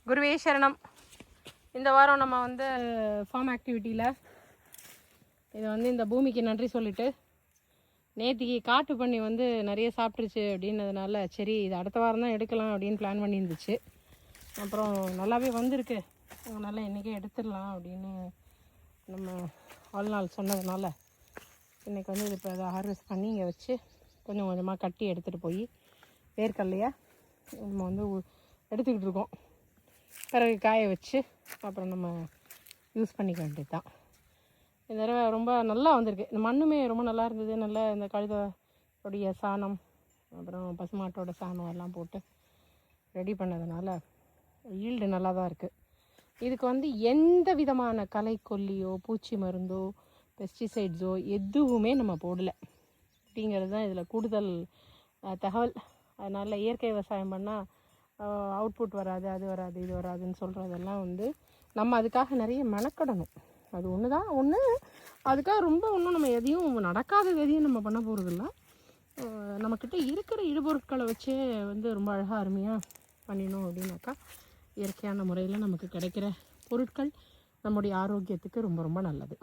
குருவே சரணம். இந்த வாரம் நம்ம வந்து ஃபார்ம் ஆக்டிவிட்டியில் இதை வந்து இந்த பூமிக்கு நன்றி சொல்லிவிட்டு, நேற்றுக்கு காட்டு பண்ணி வந்து நிறைய சாப்பிட்ருச்சு அப்படின்னதுனால சரி இது அடுத்த வாரம் தான் எடுக்கலாம் அப்படின்னு பிளான் பண்ணியிருந்துச்சு. அப்புறம் நல்லாவே வந்திருக்கு, அதனால் இன்றைக்கே எடுத்துடலாம் அப்படின்னு நம்ம வாழ்நாள் சொன்னதுனால இன்றைக்கி வந்து இது இப்போ அதை ஹார்வெஸ்ட் பண்ணி இங்கே வச்சு கொஞ்சம் கொஞ்சமாக கட்டி எடுத்துகிட்டு போய் வேர்க்கடலையை நம்ம வந்து எடுத்துக்கிட்டு இருக்கோம். பிறகு காய வச்சு அப்புறம் நம்ம யூஸ் பண்ணிக்க வேண்டியது தான். இந்த தடவை ரொம்ப நல்லா வந்திருக்கு. இந்த மண்ணுமே ரொம்ப நல்லா இருந்தது. நல்லா இந்த கழுதையோடைய சாணம் அப்புறம் பசுமாட்டோட சாணம் எல்லாம் போட்டு ரெடி பண்ணதுனால ஈல்டு நல்லா தான் இருக்குது. இதுக்கு வந்து எந்த விதமான களைக்கொல்லியோ பூச்சி மருந்தோ பெஸ்டிசைட்ஸோ எதுவுமே நம்ம போடலை அப்படிங்கிறது தான் இதில் கூடுதல் தகவல். அதனால் இயற்கை விவசாயம் பண்ணால் அவுட்புட் வராது, அது வராது, இது வராதுன்னு சொல்கிறதெல்லாம் வந்து நம்ம அதுக்காக நிறைய மெனக்கடணும். அது ஒன்று தான். அதுக்காக ரொம்ப ஒன்றும் நம்ம எதையும் நடக்காதது எதையும் நம்ம பண்ண போகிறதில்ல. நம்மக்கிட்ட இருக்கிற இடுபொருட்களை வச்சே வந்து ரொம்ப அழகாக அருமையாக பண்ணினோம் அப்படின்னாக்கா இயற்கையான முறையில் நமக்கு கிடைக்கிற பொருட்கள் நம்முடைய ஆரோக்கியத்துக்கு ரொம்ப ரொம்ப நல்லது.